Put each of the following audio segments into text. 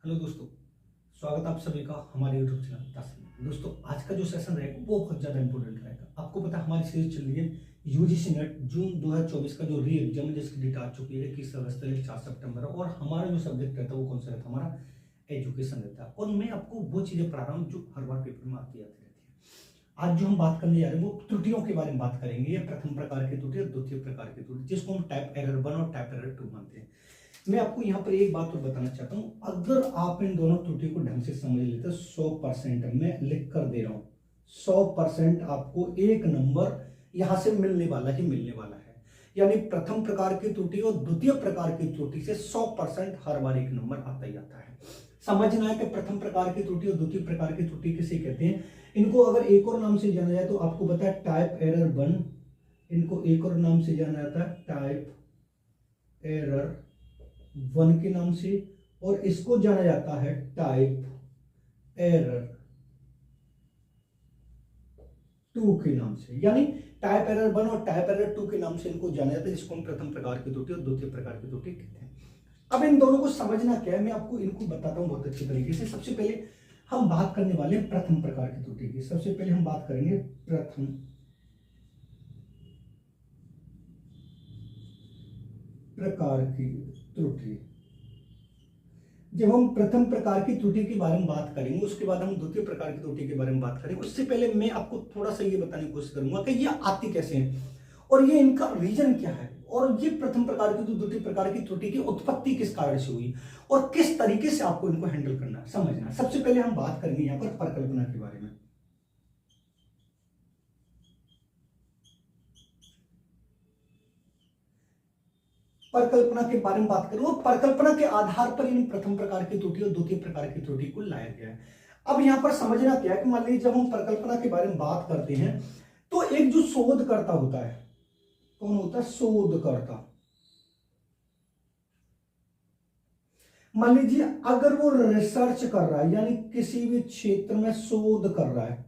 Hello दोस्तों, स्वागत आप सभी का हमारे यूट्यूब चैनल तासीम में। दोस्तों, आज का जो सेशन रहेगा वो बहुत ज़्यादा इंपॉर्टेंट रहेगा। आपको पता है हमारी सीरीज चल रही है यूजीसी नेट जून 2024 का जो री एग्जाम है जिसकी डेट आ चुकी है 21 अगस्त से 4 सितंबर, और हमारा जो सब्जेक्ट रहता है वो कौन सा रहता है? हमारा एजुकेशन रहता है। और मैं आपको वो चीज़ें पढ़ा रहा हूँ जो हर बार पेपर में आती रहती है। आज जो हम बात करने जा रहे हैं वो त्रुटियों के बारे में बात करेंगे। ये प्रथम प्रकार की त्रुटि और द्वितीय प्रकार की त्रुटि, जिसको हम टाइप एरर 1 और टाइप एरर 2 मानते हैं। मैं आपको यहाँ पर एक बात और बताना चाहता हूँ, अगर आप इन दोनों त्रुटि को ढंग से समझ लेते 100%, मैं लिख कर दे रहा हूँ 100% आपको एक नंबर यहाँ से मिलने वाला ही मिलने वाला है। यानी प्रथम प्रकार की त्रुटि और द्वितीय प्रकार की त्रुटि से 100% हर बार एक नंबर आता ही आता है। समझना है कि प्रथम प्रकार की त्रुटि और द्वितीय प्रकार की त्रुटि किसे कहते हैं। इनको अगर एक और नाम से जाना जाए तो आपको पता है टाइप एरर 1, इनको एक और नाम से जाना जाता है टाइप एरर 1 के नाम से, और इसको जाना जाता है टाइप एरर 2 के नाम से। यानी टाइप एरर 1 और टाइप एरर 2 के नाम से इनको जाना जाता है, जिसको हम प्रथम प्रकार की त्रुटि और द्वितीय प्रकार की त्रुटि कहते हैं। अब इन दोनों को समझना क्या है, मैं आपको इनको बताता हूं बहुत अच्छी तरीके से। सबसे पहले हम बात करने वाले हैं प्रथम प्रकार की त्रुटि की। सबसे पहले हम बात करेंगे प्रथम प्रकार की त्रुटि। जब हम प्रथम प्रकार की त्रुटि के बारे में बात करेंगे उसके बाद हम द्वितीय प्रकार की त्रुटि के बारे में बात करेंगे। उससे पहले मैं आपको थोड़ा सा ये बताने की कोशिश करूंगा कि ये आती कैसे है और ये इनका रीजन क्या है, और ये प्रथम प्रकार की तो द्वितीय प्रकार की त्रुटि की उत्पत्ति किस कारण से हुई और किस तरीके से आपको इनको हैंडल करना है, समझना। सबसे पहले हम बात करेंगे यहाँ पर परिकल्पना के बारे में। परिकल्पना के बारे में बात करूं, परिकल्पना के आधार पर इन प्रथम प्रकार की त्रुटि और द्वितीय प्रकार की त्रुटि को लाया गया है। अब यहां पर समझना क्या है कि मान लीजिए जब हम परिकल्पना के बारे में बात करते हैं तो एक जो शोधकर्ता होता है, कौन होता है? शोधकर्ता। मान लीजिए अगर वो रिसर्च कर रहा है यानी किसी भी क्षेत्र में शोध कर रहा है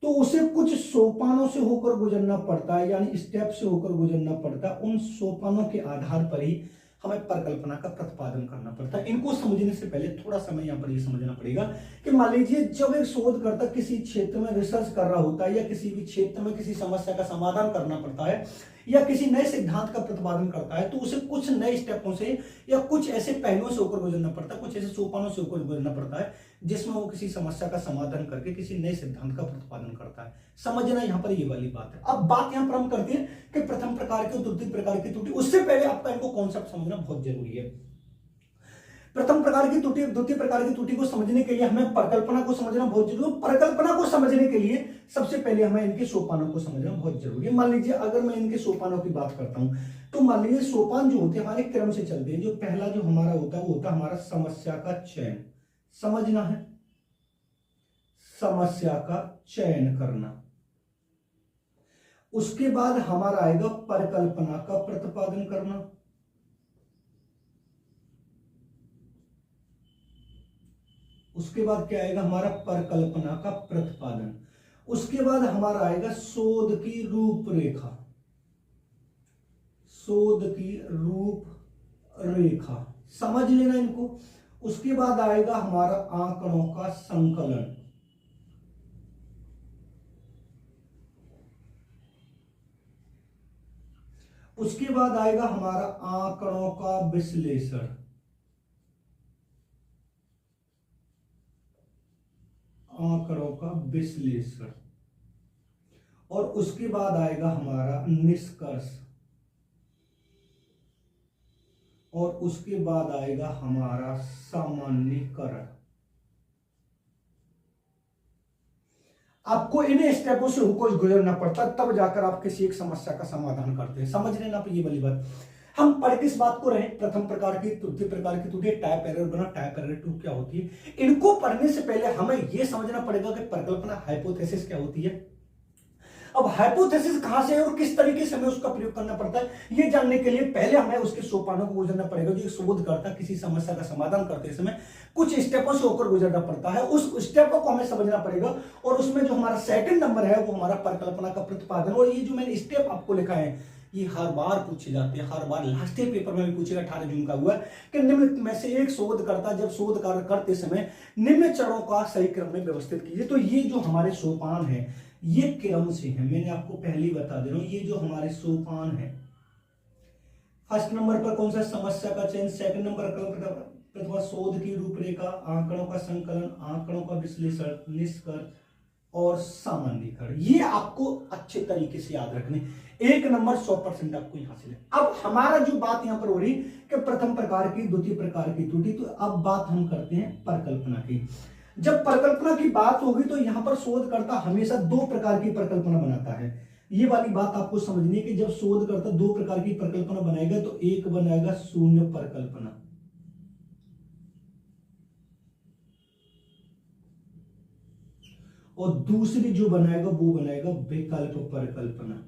तो उसे कुछ सोपानों से होकर गुजरना पड़ता है, यानी स्टेप से होकर गुजरना पड़ता है। उन सोपानों के आधार पर ही हमें परिकल्पना का प्रतिपादन करना पड़ता है। इनको समझने से पहले थोड़ा समय यहां पर ये समझना पड़ेगा कि मान लीजिए जब एक शोधकर्ता किसी क्षेत्र में रिसर्च कर रहा होता है या किसी भी क्षेत्र में किसी समस्या का समाधान करना पड़ता है या किसी नए सिद्धांत का प्रतिपादन करता है तो उसे कुछ नए स्टेपों से या कुछ ऐसे पहलुओं से होकर गुजरना पड़ता है, कुछ ऐसे सोपानों से होकर गुजरना पड़ता है जिसमें वो किसी समस्या का समाधान करके किसी नए सिद्धांत का प्रतिपादन करता है। समझना यहां पर ये वाली बात है। अब बात यहां पर हम करते हैं कि प्रथम प्रकार की और द्वितीय प्रकार की त्रुटि। उससे पहले आपका इनको कॉन्सेप्ट समझना बहुत जरूरी है। प्रथम प्रकार की त्रुटि और द्वितीय प्रकार की त्रुटि को समझने के लिए हमें परिकल्पना को समझना बहुत जरूरी है। परिकल्पना को समझने के लिए सबसे पहले हमें इनके सोपानों को समझना बहुत जरूरी है। मान लीजिए अगर मैं इनके सोपानों की बात करता हूं तो मान लीजिए सोपान जो होते हैं हमारे क्रम से चलते हैं। जो पहला जो हमारा होता है वो होता है हमारा समस्या का चयन। समझना है, समस्या का चयन करना। उसके बाद हमारा आएगा परिकल्पना का प्रतिपादन करना। उसके बाद क्या आएगा? हमारा परिकल्पना का प्रतिपादन। उसके बाद हमारा आएगा शोध की रूपरेखा। शोध की रूपरेखा, समझ लेना इनको। उसके बाद आएगा हमारा आंकड़ों का संकलन। उसके बाद आएगा हमारा आंकड़ों का विश्लेषण। आंकड़ों का विश्लेषण। और उसके बाद आएगा हमारा निष्कर्ष। और उसके बाद आएगा हमारा सामान्यीकरण। आपको इन स्टेपों से होकर गुजरना पड़ता है तब जाकर आप किसी एक समस्या का समाधान करते हैं। समझ लेना ये वाली बात। हम पढ़ किस बात को रहे? प्रथम प्रकार की द्वितीय प्रकार की त्रुटि, टाइप एरर 1 टाइप एरर 2 क्या होती है। इनको पढ़ने से पहले हमें यह समझना पड़ेगा कि परिकल्पना हाइपोथेसिस क्या होती है। अब हाइपोथेसिस कहां से है और किस तरीके से हमें उसका प्रयोग करना पड़ता है यह जानने के लिए पहले हमें उसके सोपानों को गुजरना पड़ेगा। जो शोधकर्ता किसी समस्या का समाधान करते समय कुछ स्टेपों से होकर गुजरना पड़ता है, उस स्टेपों को हमें समझना पड़ेगा। और उसमें जो हमारा सेकंड नंबर है वो हमारा परिकल्पना का प्रतिपादन। और ये जो मैंने स्टेप आपको लिखा है ये हर बार पूछे जाते हैं, हर बार लास्ट पेपर में भी पूछेगा। 18 जून का हुआ कि निम्न में से एक शोधकर्ता जब शोध कार्य करते समय निम्न चरणों का सही क्रम में व्यवस्थित कीजिए। तो ये जो हमारे सोपान है ये क्रम से है, मैंने आपको पहले ही बता दे रहा हूं, ये जो हमारे सोपान है, फर्स्ट नंबर पर कौन सा, समस्या का चयन, सेकंड नंबर प्रतिभा, शोध की रूपरेखा, आंकड़ों का संकलन, आंकड़ों का विश्लेषण, निष्कर्ष और सामान्यीकरण। ये आपको अच्छे तरीके से याद रखने, 1 नंबर 100% आपको यहां से ले। अब हमारा जो बात यहां पर हो रही कि प्रथम प्रकार की, द्वितीय प्रकार की त्रुटि, तो अब बात हम करते हैं परिकल्पना की। जब परिकल्पना की बात होगी तो यहां पर शोधकर्ता हमेशा 2 प्रकार की परिकल्पना बनाता है। ये वाली बात आपको समझनी है कि जब शोधकर्ता 2 प्रकार की परिकल्पना बनाएगा तो एक बनाएगा शून्य परिकल्पना, और दूसरी जो बनाएगा वो बनाएगा विकल्प परिकल्पना।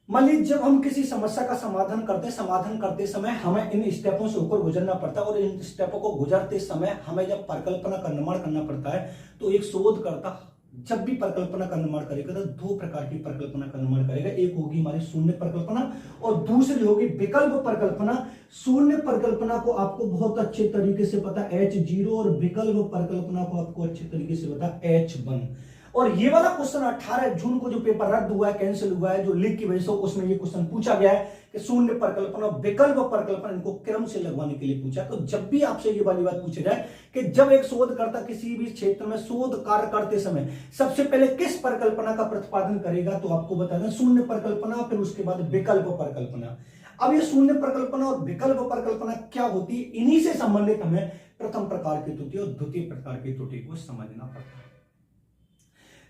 मान लीजिए जब हम किसी समस्या का समाधान करते हैं, समाधान करते समय हमें इन स्टेपों से होकर गुजरना पड़ता है, और इन स्टेपों को गुजरते समय हमें जब परिकल्पना का निर्माण करना पड़ता है, तो एक शोधकर्ता जब भी परिकल्पना का निर्माण करेगा तो 2 प्रकार की परिकल्पना का निर्माण करेगा। एक होगी हमारी शून्य परिकल्पना और दूसरी होगी विकल्प परिकल्पना। शून्य परिकल्पना को आपको बहुत अच्छे तरीके से पता H0 और विकल्प परिकल्पना को आपको अच्छे तरीके से पता H1। और ये वाला क्वेश्चन 18 जून को जो पेपर रद्द हुआ है, कैंसिल हुआ है, जो लीक की वजह से, उसमें ये क्वेश्चन पूछा गया है कि शून्य परिकल्पना और विकल्प परिकल्पना इनको क्रम से लगवाने के लिए पूछा। तो जब भी आपसे ये वाली बात पूछी जाए कि जब एक शोधकर्ता किसी भी क्षेत्र में शोध कार्य करते समय सबसे पहले किस परिकल्पना का प्रतिपादन करेगा, तो आपको बता दें शून्य परिकल्पना, फिर उसके बाद विकल्प परिकल्पना। अब ये शून्य परिकल्पना और विकल्प परिकल्पना क्या होती है, इन्हीं से संबंधित हमें प्रथम प्रकार की त्रुटि और द्वितीय प्रकार की त्रुटि को समझना पड़ता है।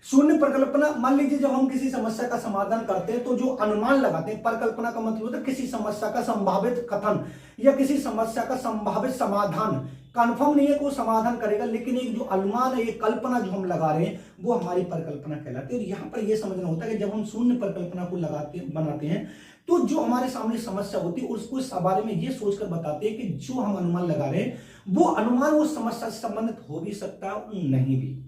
शून्य परिकल्पना, मान लीजिए जब हम किसी समस्या का समाधान करते हैं तो जो अनुमान लगाते हैं, परिकल्पना का मतलब होता है किसी समस्या का संभावित कथन या किसी समस्या का संभावित समाधान। कंफर्म नहीं है कि वो समाधान करेगा, लेकिन एक जो अनुमान है, ये कल्पना जो हम लगा रहे हैं, वो हमारी परिकल्पना कहलाती है। और यहां पर यह समझना होता है कि जब हम शून्य परिकल्पना को बनाते हैं तो जो हमारे सामने समस्या होती है उसको इस बारे में ये सोचकर बताते हैं कि जो हम अनुमान लगा रहे हैं वो अनुमान उस समस्या से संबंधित हो भी सकता है, नहीं भी।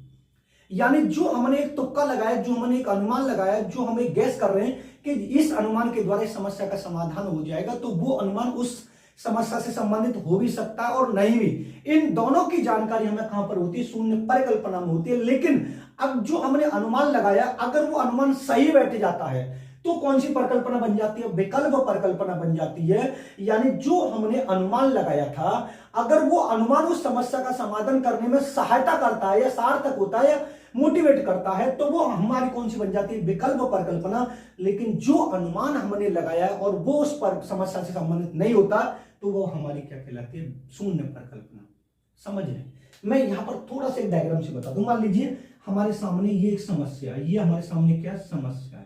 यानी जो हमने एक तुक्का लगाया, जो हमने एक अनुमान लगाया, जो हम एक गैस कर रहे हैं कि इस अनुमान के द्वारा इस समस्या का समाधान हो जाएगा, तो वो अनुमान उस समस्या से संबंधित हो भी सकता है और नहीं भी। इन दोनों की जानकारी हमें कहां पर होती है, शून्य परिकल्पना में होती है। लेकिन अब जो हमने अनुमान लगाया, अगर वो अनुमान सही बैठ जाता है तो कौन सी परिकल्पना बन जाती है, विकल्प परिकल्पना बन जाती है। यानी जो हमने अनुमान लगाया था, अगर वो अनुमान उस समस्या का समाधान करने में सहायता करता है या सार्थक होता है या मोटिवेट करता है, तो वो हमारी कौन सी बन जाती है, विकल्प परिकल्पना। लेकिन जो अनुमान हमने लगाया है और वो उस पर समस्या से संबंधित नहीं होता, तो वो हमारी क्या कहलाती है, शून्य परिकल्पना। समझ रहे हैं? मैं यहां पर थोड़ा सा एक डायग्राम से बता दूं। मान लीजिए हमारे सामने ये एक समस्या है, ये हमारे सामने क्या समस्या है।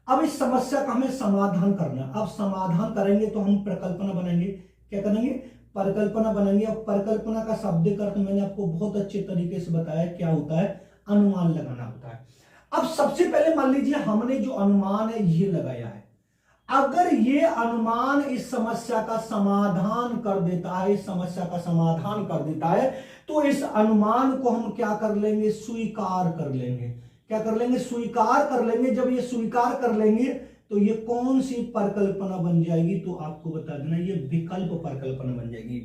अब इस समस्या का हमें समाधान करना। अब समाधान करेंगे तो हम परिकल्पना बनाएंगे। क्या करेंगे, परिकल्पना बनाएंगे। और परिकल्पना का शाब्दिक अर्थ मैंने आपको बहुत अच्छे तरीके से बताया, क्या होता है, अनुमान लगाना होता है। अब सबसे पहले मान लीजिए हमने जो अनुमान है ये लगाया है, अगर ये अनुमान इस समस्या का समाधान कर देता है, इस समस्या का समाधान कर देता है, तो इस अनुमान को हम क्या कर लेंगे, स्वीकार कर लेंगे। क्या कर लेंगे, स्वीकार कर लेंगे। जब ये स्वीकार कर लेंगे तो ये कौन सी परिकल्पना बन जाएगी, तो आपको बता देना ये विकल्प परिकल्पना बन जाएगी।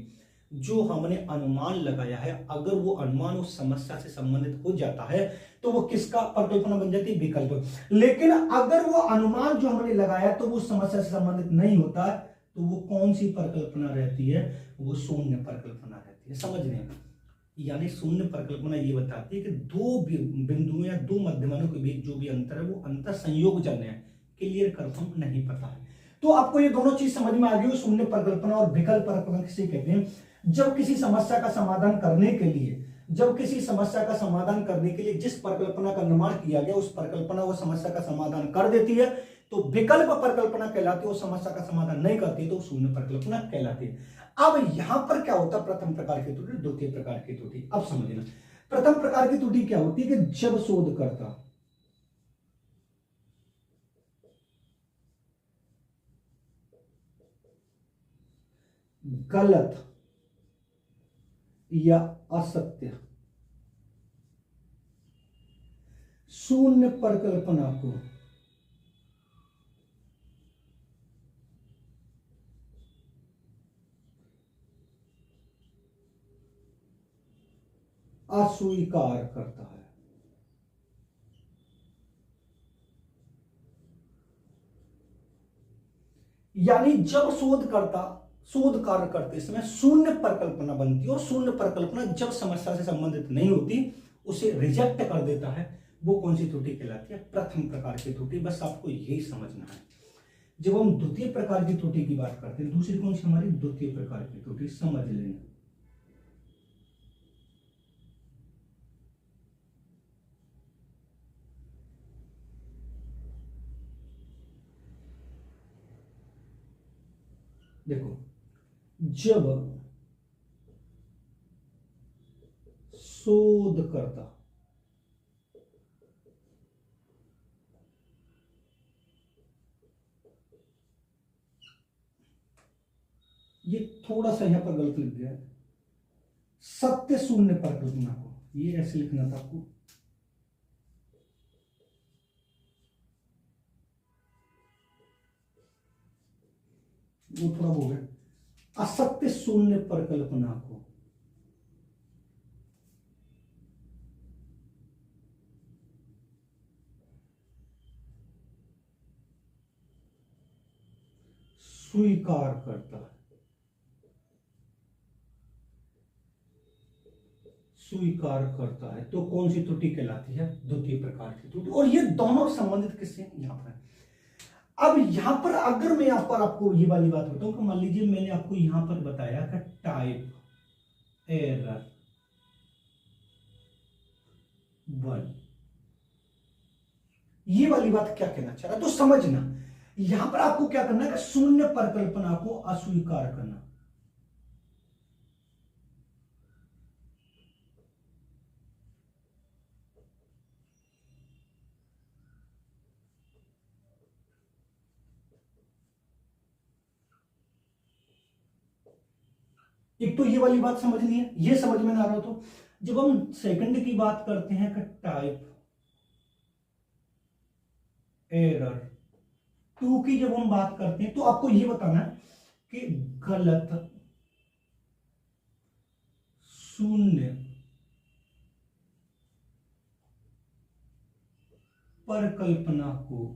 जो हमने अनुमान लगाया है, अगर वो अनुमान उस समस्या से संबंधित हो जाता है तो वो किसका परिकल्पना बन जाती है, विकल्प। लेकिन अगर वो अनुमान जो हमने लगाया तो वो समस्या से संबंधित नहीं होता, तो वो कौन सी परिकल्पना रहती है, वो शून्य परिकल्पना रहती है। समझ रहे हैं? यानी शून्य परिकल्पना ये बताती है कि दो बिंदुओं या दो मध्यमानों के बीच जो भी अंतर है वो अंतर संयोगजन्य है, क्लियर कंफर्म नहीं पता है। तो आपको ये दोनों चीज समझ में आ गई। शून्य परिकल्पना और विकल्प परिकल्पना किसे कहते हैं, जब किसी समस्या का समाधान करने के लिए, जब किसी समस्या का समाधान करने के लिए जिस परिकल्पना का निर्माण किया गया, उस परिकल्पना वो समस्या का समाधान कर देती है तो विकल्प परिकल्पना कहलाती है। वो समस्या का समाधान नहीं करती तो शून्य परिकल्पना कहलाती है। अब यहां पर क्या होता है, प्रथम प्रकार की त्रुटि, द्वितीय प्रकार की त्रुटि। अब समझना, प्रथम प्रकार की त्रुटि क्या होती है कि जब शोधकर्ता गलत या असत्य शून्य परिकल्पना को अस्वीकार करता है। यानी जब शोध कार्य करते समय शून्य परिकल्पना बनती है, और शून्य परिकल्पना जब समस्या से संबंधित नहीं होती उसे रिजेक्ट कर देता है, वो कौन सी त्रुटि कहलाती है? प्रथम प्रकार की त्रुटि। बस आपको यही समझना है। जब हम द्वितीय प्रकार की त्रुटि की बात करते हैं, दूसरी कौन सी हमारी द्वितीय प्रकार की त्रुटि, समझ लेना। देखो, जब शोधकर्ता ये थोड़ा सा यहां पर गलत लिख गया है, सत्य शून्य परिकल्पना को, ये ऐसे लिखना था आपको, वो थोड़ा हो गया, असत्य शून्य परिकल्पना को स्वीकार करता है, स्वीकार करता है, तो कौन सी त्रुटि कहलाती है? द्वितीय प्रकार की त्रुटि। और ये दोनों संबंधित किससे? यहां पर। अब यहां पर अगर मैं यहां पर आपको ये वाली बात बताऊं कि मान लीजिए मैंने आपको यहां पर बताया कि टाइप एरर 1, ये वाली बात क्या कहना चाह रहा है, तो समझना यहां पर आपको क्या करना है कि शून्य परिकल्पना को अस्वीकार करना। एक तो ये वाली बात समझनी है, ये समझ में ना आ रहा हो तो जब हम सेकंड की बात करते हैं कि टाइप एरर 2 की जब हम बात करते हैं तो आपको ये बताना है कि गलत शून्य परिकल्पना को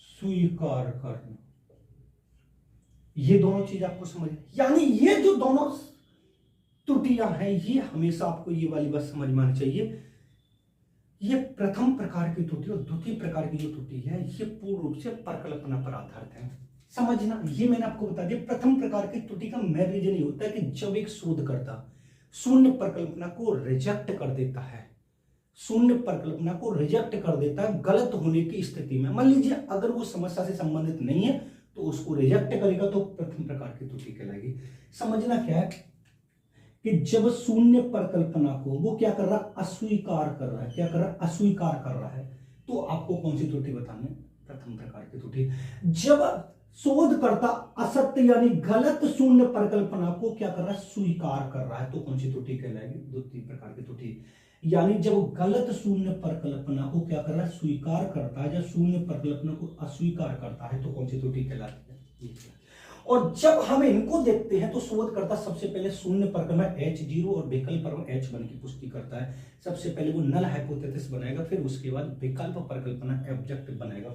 स्वीकार करना। ये दोनों चीज आपको समझ, यानी ये जो दोनों त्रुटियां हैं ये हमेशा आपको ये वाली बात समझ में आनी चाहिए। ये प्रथम प्रकार की त्रुटि और द्वितीय प्रकार की जो त्रुटि है ये पूर्ण रूप से परिकल्पना पर आधारित है। समझना, ये मैंने आपको बता दिया। प्रथम प्रकार की त्रुटि का मेन रीजन ये होता है कि जब एक शोधकर्ता शून्य परिकल्पना को रिजेक्ट कर देता है, शून्य परिकल्पना को रिजेक्ट कर देता है गलत होने की स्थिति में। मान लीजिए अगर वो समस्या से संबंधित नहीं है तो उसको रिजेक्ट करेगा तो प्रथम प्रकार की त्रुटि कहलाएगी। समझना क्या है कि जब शून्य परिकल्पना को वो क्या कर रहा है? अस्वीकार कर रहा है। क्या कर रहा है? अस्वीकार कर रहा है। तो आपको कौन सी त्रुटि बतानी है? प्रथम प्रकार की त्रुटि। जब शोधकर्ता असत्य यानी गलत शून्य परिकल्पना को क्या कर रहा है? स्वीकार कर रहा है, तो कौन सी त्रुटि कहलाएगी? द्वितीय प्रकार की त्रुटि। यानी जब गलत शून्य परिकल्पना को क्या कर रहा है? स्वीकार करता है, जब शून्य परिकल्पना को अस्वीकार करता है तो कौन सी त्रुटि कहलाती है? और जब हम इनको देखते हैं तो शोधकर्ता सबसे पहले शून्य परिकल्पना H0 और विकल्प परिकल्पना H1 की पुष्टि करता है। सबसे पहले वो नल हाइपोथेसिस बनाएगा, फिर उसके बाद विकल्प परिकल्पना ऑब्जेक्टिव बनाएगा।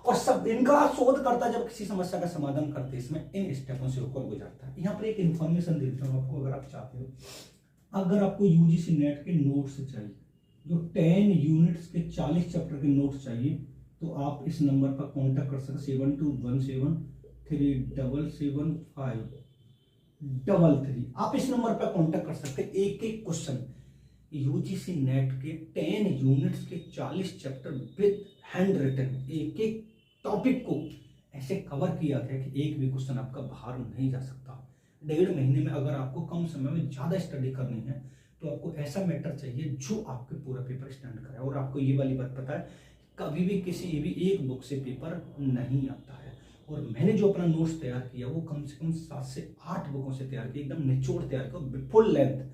और सब इनका शोधकर्ता जब किसी समस्या का समाधान करते हैं इसमें इन स्टेपों से होकर गुजरता है। यहाँ पर एक इंफॉर्मेशन देता हूँ आपको, अगर आप चाहते हो, अगर आपको यूजीसी नेट के नोट्स चाहिए, जो 10 यूनिट्स के 40 चैप्टर के नोट्स चाहिए, तो आप इस नंबर पर कॉन्टेक्ट कर सकते 7217375533। आप इस नंबर पर कांटेक्ट कर सकते हैं। एक एक क्वेश्चन यूजीसी नेट के 10 यूनिट्स के 40 चैप्टर विद हैंड रिटन, एक एक टॉपिक को ऐसे कवर किया गया कि एक भी क्वेश्चन आपका बाहर नहीं जा सकता। 1.5 महीने में अगर आपको कम समय में ज्यादा स्टडी करनी है तो आपको ऐसा मैटर चाहिए जो आपके पूरा पेपर स्टैंड करे। और आपको ये वाली बात पता है, कभी भी किसी भी एक बुक से पेपर नहीं आता है। और मैंने जो अपना नोट्स तैयार किया वो कम से कम 7 से 8 बुकों से तैयार किया, एकदम निचोड़ तैयार किया, फुल लेंथ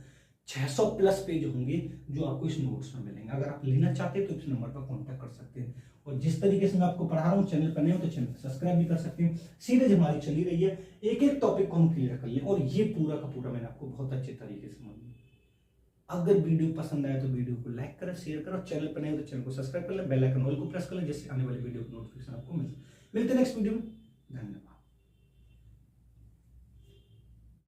600 प्लस पेज होंगे जो आपको इस नोट्स में मिलेंगे। अगर आप लेना चाहते हैं तो इस नंबर पर कांटेक्ट कर सकते हैं। और जिस तरीके से मैं आपको पढ़ा रहा हूँ, चैनल पर नए हो तो चैनल को सब्सक्राइब भी कर सकते हैं। सीरीज हमारी चली रही है, एक एक टॉपिक को हम क्लियर कर लें, और ये पूरा का पूरा मैंने आपको बहुत अच्छे तरीके से समझ। अगर वीडियो पसंद आया तो वीडियो को लाइक करें, शेयर करें, और चैनल पर नए हो तो चैनल को सब्सक्राइब कर लें, बेल आइकन ऑल को प्रेस कर लें, जिससे आने वाली वीडियो की नोटिफिकेशन आपको मिलते हैं नेक्स्ट वीडियो में। धन्यवाद।